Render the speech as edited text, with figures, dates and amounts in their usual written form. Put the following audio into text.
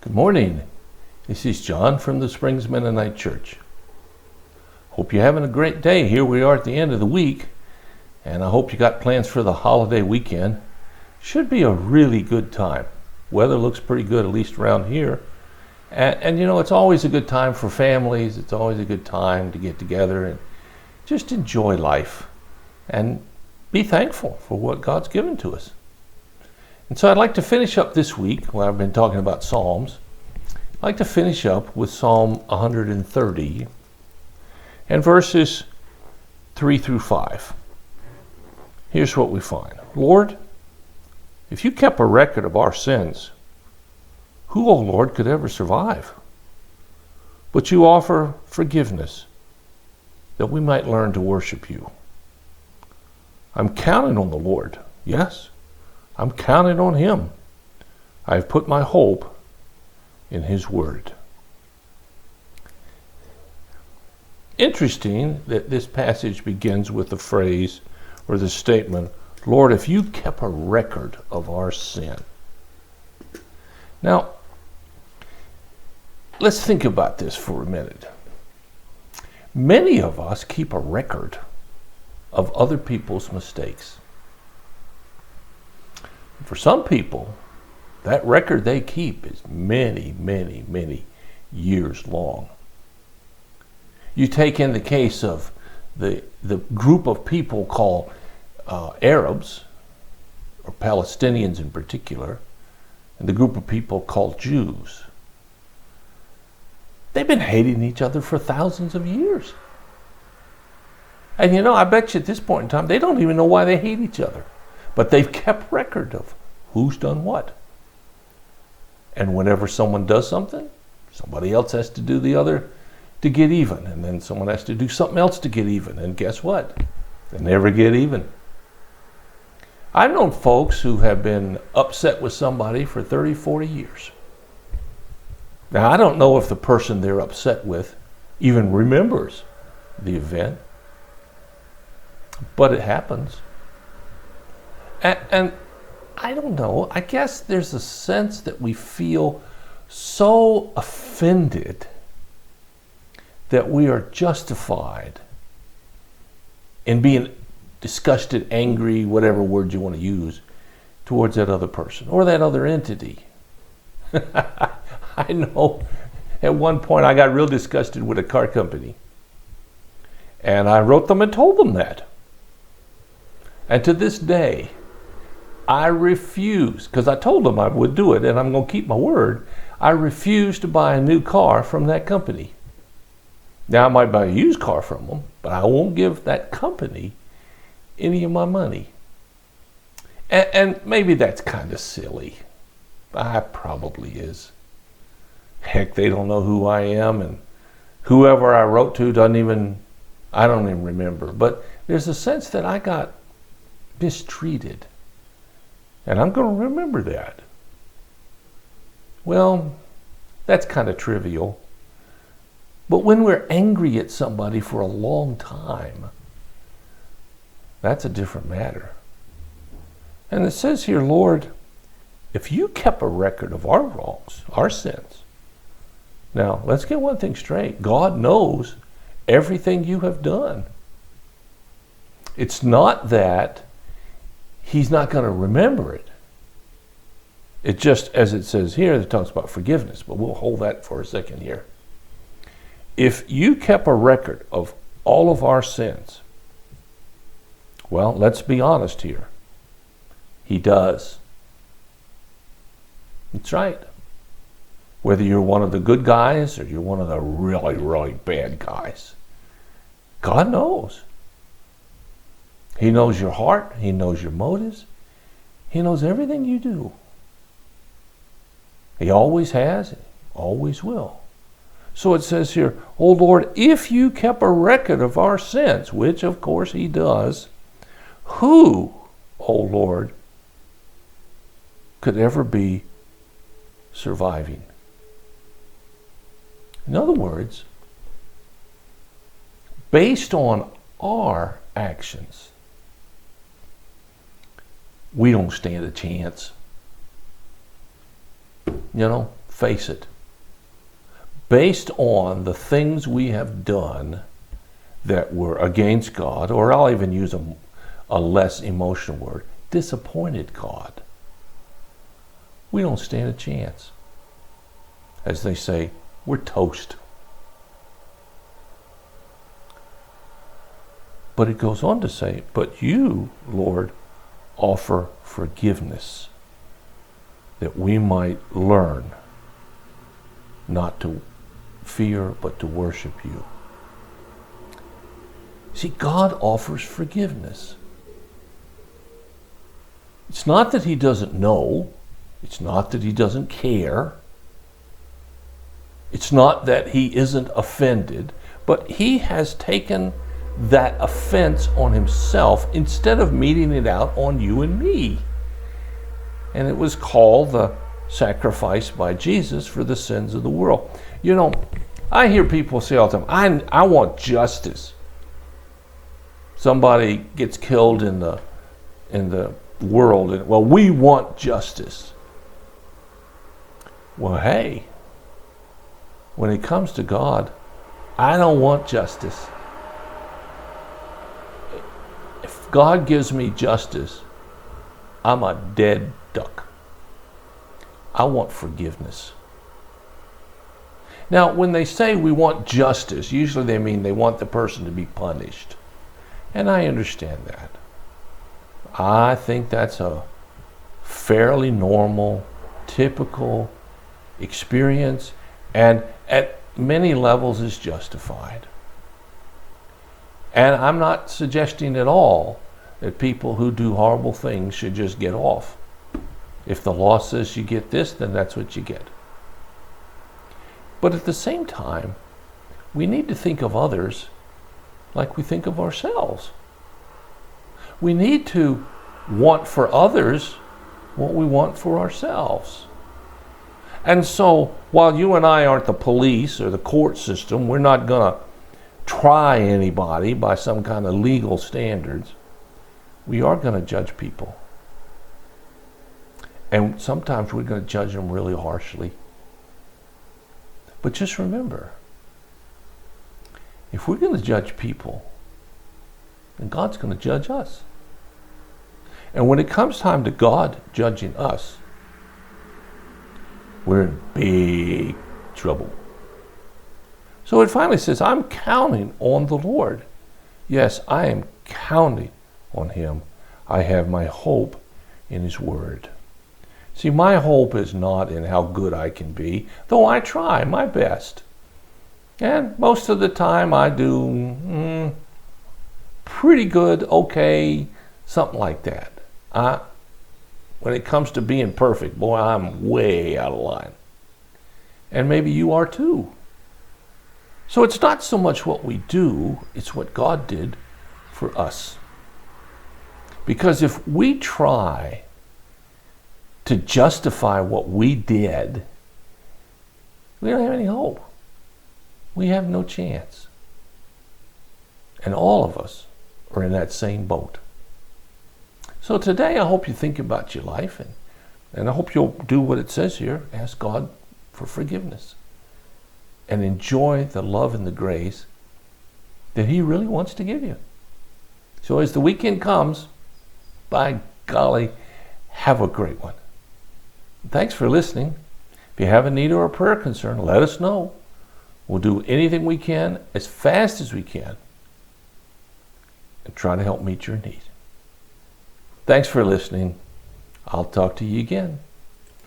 Good morning. This is John from the Springs Mennonite Church. Hope you're having a great day. Here we are at the end of the week, and I hope you got plans for the holiday weekend. Should be a really good time. Weather looks pretty good, at least around here. And you know, it's always a good time for families. It's always a good time to get together and just enjoy life and be thankful for what God's given to us. And so I'd like to finish up this week, where I've been talking about Psalms. I'd like to finish up with Psalm 130 and verses 3 through 5. Here's what we find. Lord, if you kept a record of our sins, who, O Lord, could ever survive? But you offer forgiveness that we might learn to worship you. I'm counting on the Lord. Yes, I'm counting on him. I've put my hope in his word. Interesting that this passage begins with the phrase or the statement, Lord, if you kept a record of our sin. Now, let's think about this for a minute. Many of us keep a record of other people's mistakes. For some people, that record they keep is many, many, many years long. You take in the case of the group of people called Arabs, or Palestinians in particular, and the group of people called Jews. They've been hating each other for thousands of years. And you know, I bet you at this point in time, they don't even know why they hate each other. But they've kept record of who's done what. And whenever someone does something, somebody else has to do the other to get even. And then someone has to do something else to get even. And guess what? They never get even. I've known folks who have been upset with somebody for 30, 40 years. Now, I don't know if the person they're upset with even remembers the event, but it happens. And I don't know, I guess there's a sense that we feel so offended that we are justified in being disgusted, angry, whatever word you want to use, towards that other person or that other entity. I know at one point I got real disgusted with a car company. And I wrote them and told them that. And to this day, I refuse, because I told them I would do it and I'm going to keep my word, I refuse to buy a new car from that company. Now I might buy a used car from them, but I won't give that company any of my money. And maybe that's kind of silly. Probably is. Heck, they don't know who I am, and whoever I wrote to I don't even remember. But there's a sense that I got mistreated. And I'm going to remember that. Well, that's kind of trivial. But when we're angry at somebody for a long time, that's a different matter. And it says here, Lord, if you kept a record of our wrongs, our sins. Now, let's get one thing straight. God knows everything you have done. It's not that he's not going to remember it. It just, as it says here, it talks about forgiveness, but we'll hold that for a second here. If you kept a record of all of our sins, well, let's be honest here. He does. That's right. Whether you're one of the good guys or you're one of the really, really bad guys, God knows. He knows your heart. He knows your motives. He knows everything you do. He always has, always will. So it says here, oh Lord, if you kept a record of our sins, which of course he does, who, oh Lord, could ever be surviving? In other words, based on our actions, we don't stand a chance. You know, face it, based on the things we have done that were against God, or I'll even use a less emotional word, disappointed God, we don't stand a chance. As they say, we're toast. But it goes on to say, but you, Lord, offer forgiveness, that we might learn not to fear, but to worship you. See, God offers forgiveness. It's not that he doesn't know. It's not that he doesn't care. It's not that he isn't offended, but he has taken that offense on himself instead of meting it out on you and me. And it was called the sacrifice by Jesus for the sins of the world. You know, I hear people say all the time, I want justice. Somebody gets killed in the world, and well, we want justice. Well, hey, when it comes to God, I don't want justice. If God gives me justice, I'm a dead duck. I want forgiveness. Now, when they say we want justice, usually they mean they want the person to be punished. And I understand that. I think that's a fairly normal, typical experience, and at many levels is justified. And I'm not suggesting at all that people who do horrible things should just get off. If the law says you get this, then that's what you get. But at the same time, we need to think of others like we think of ourselves. We need to want for others what we want for ourselves. And so, while you and I aren't the police or the court system, we're not going to try anybody by some kind of legal standards. We are going to judge people. And sometimes we're going to judge them really harshly. But just remember, if we're going to judge people, then God's going to judge us. And when it comes time to God judging us, we're in big trouble. So it finally says, I'm counting on the Lord. Yes, I am counting on him. I have my hope in his word. See, my hope is not in how good I can be, though I try my best. And most of the time I do pretty good, okay, something like that. When it comes to being perfect, boy, I'm way out of line. And maybe you are too. So it's not so much what we do, it's what God did for us. Because if we try to justify what we did, we don't have any hope. We have no chance. And all of us are in that same boat. So today I hope you think about your life, and I hope you'll do what it says here. Ask God for forgiveness. And enjoy the love and the grace that he really wants to give you. So as the weekend comes, by golly, have a great one. Thanks for listening. If you have a need or a prayer concern, let us know. We'll do anything we can as fast as we can and try to help meet your need. Thanks for listening. I'll talk to you again.